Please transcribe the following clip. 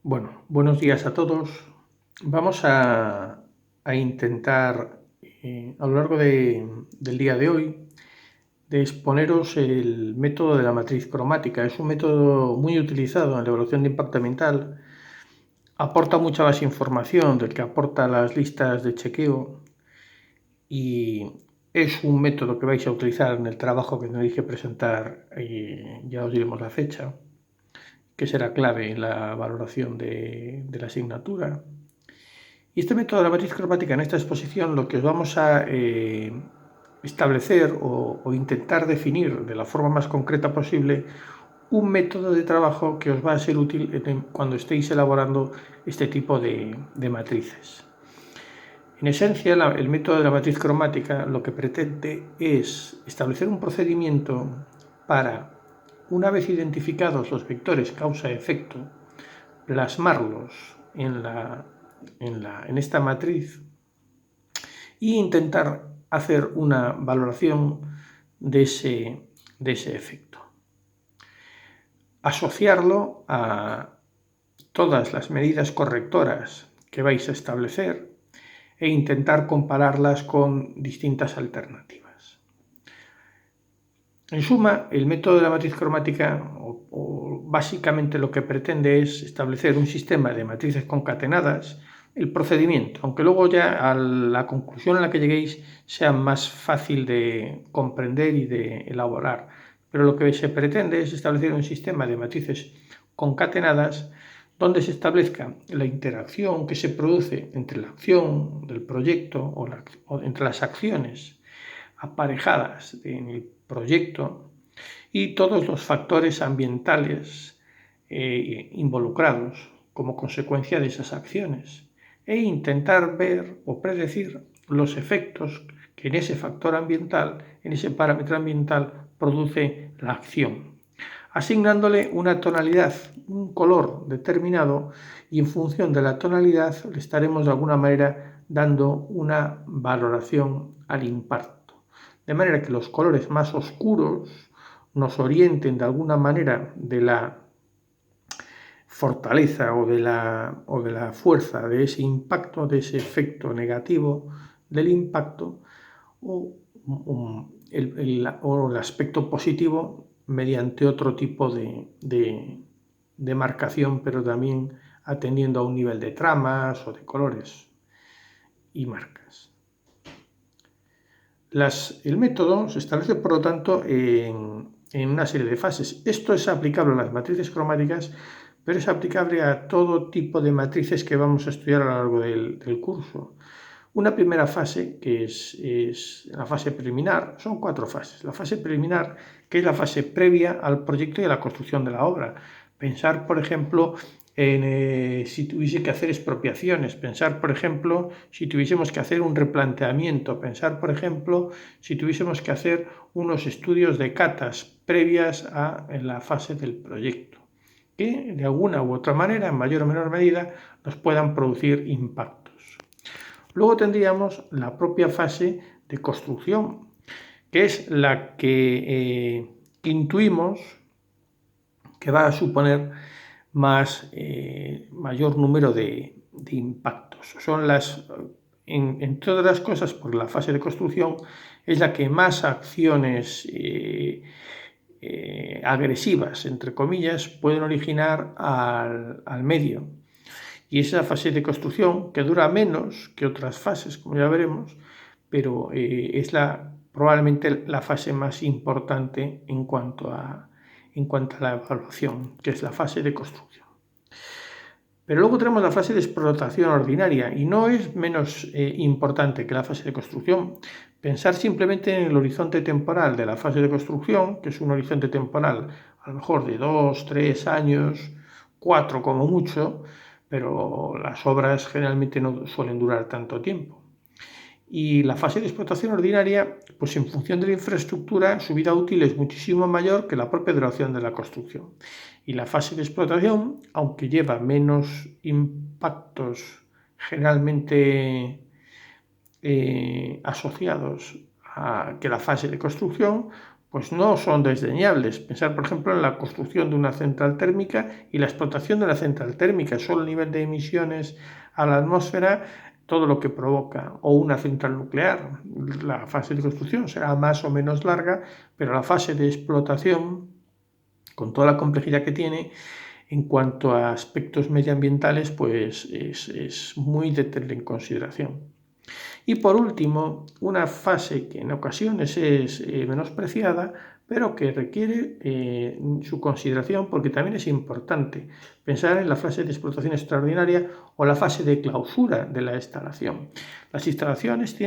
Bueno, buenos días a todos. Vamos a intentar a lo largo del día de hoy de exponeros el método de la matriz cromática. Es un método muy utilizado en la evaluación de impacto ambiental. Aporta mucha más información del que aporta las listas de chequeo y es un método que vais a utilizar en el trabajo que tenéis que presentar y ya os diremos la fecha, que será clave en la valoración de la asignatura. Y este método de la matriz cromática en esta exposición lo que os vamos a establecer o intentar definir de la forma más concreta posible un método de trabajo que os va a ser útil cuando estéis elaborando este tipo de matrices. En esencia, el método de la matriz cromática lo que pretende es establecer un procedimiento para, una vez identificados los vectores causa-efecto, plasmarlos en esta matriz e intentar hacer una valoración de ese efecto. Asociarlo a todas las medidas correctoras que vais a establecer e intentar compararlas con distintas alternativas. En suma, el método de la matriz cromática básicamente lo que pretende es establecer un sistema de matrices concatenadas, el procedimiento, aunque luego ya a la conclusión a la que lleguéis sea más fácil de comprender y de elaborar. Pero lo que se pretende es establecer un sistema de matrices concatenadas donde se establezca la interacción que se produce entre la acción del proyecto o entre las acciones aparejadas en el proyecto y todos los factores ambientales involucrados como consecuencia de esas acciones e intentar ver o predecir los efectos que en ese factor ambiental, en ese parámetro ambiental, produce la acción, asignándole una tonalidad, un color determinado, y en función de la tonalidad le estaremos de alguna manera dando una valoración al impacto. De manera que los colores más oscuros nos orienten de alguna manera de la fortaleza o de la fuerza de ese impacto, de ese efecto negativo del impacto, o el aspecto positivo mediante otro tipo de marcación, pero también atendiendo a un nivel de tramas o de colores y marcas. El método se establece, por lo tanto, en una serie de fases. Esto es aplicable a las matrices cromáticas, pero es aplicable a todo tipo de matrices que vamos a estudiar a lo largo del curso. Una primera fase, que es la fase preliminar, son 4 fases. La fase preliminar, que es la fase previa al proyecto y a la construcción de la obra. Pensar, por ejemplo, si tuviese que hacer expropiaciones, pensar, por ejemplo, si tuviésemos que hacer un replanteamiento, pensar, por ejemplo, si tuviésemos que hacer unos estudios de catas previas en la fase del proyecto, que de alguna u otra manera, en mayor o menor medida, nos puedan producir impactos. Luego tendríamos la propia fase de construcción, que es la que intuimos que va a suponer mayor número de impactos. Entre otras cosas, por la fase de construcción es la que más acciones agresivas, entre comillas, pueden originar al medio. Y esa fase de construcción, que dura menos que otras fases, como ya veremos, pero es probablemente la fase más importante en cuanto a la evaluación, que es la fase de construcción. Pero luego tenemos la fase de explotación ordinaria y no es menos importante que la fase de construcción. Pensar simplemente en el horizonte temporal de la fase de construcción, que es un horizonte temporal a lo mejor de 2, 3 años, 4 como mucho, pero las obras generalmente no suelen durar tanto tiempo. Y la fase de explotación ordinaria, pues en función de la infraestructura, su vida útil es muchísimo mayor que la propia duración de la construcción. Y la fase de explotación, aunque lleva menos impactos generalmente asociados que la fase de construcción, pues no son desdeñables. Pensar, por ejemplo, en la construcción de una central térmica y la explotación de la central térmica, solo el nivel de emisiones a la atmósfera, todo lo que provoca, o una central nuclear. La fase de construcción será más o menos larga, pero la fase de explotación, con toda la complejidad que tiene, en cuanto a aspectos medioambientales, pues es muy de tener en consideración. Y por último, una fase que en ocasiones es menospreciada, pero que requiere su consideración porque también es importante pensar en la fase de explotación extraordinaria o la fase de clausura de la instalación. Las instalaciones tienen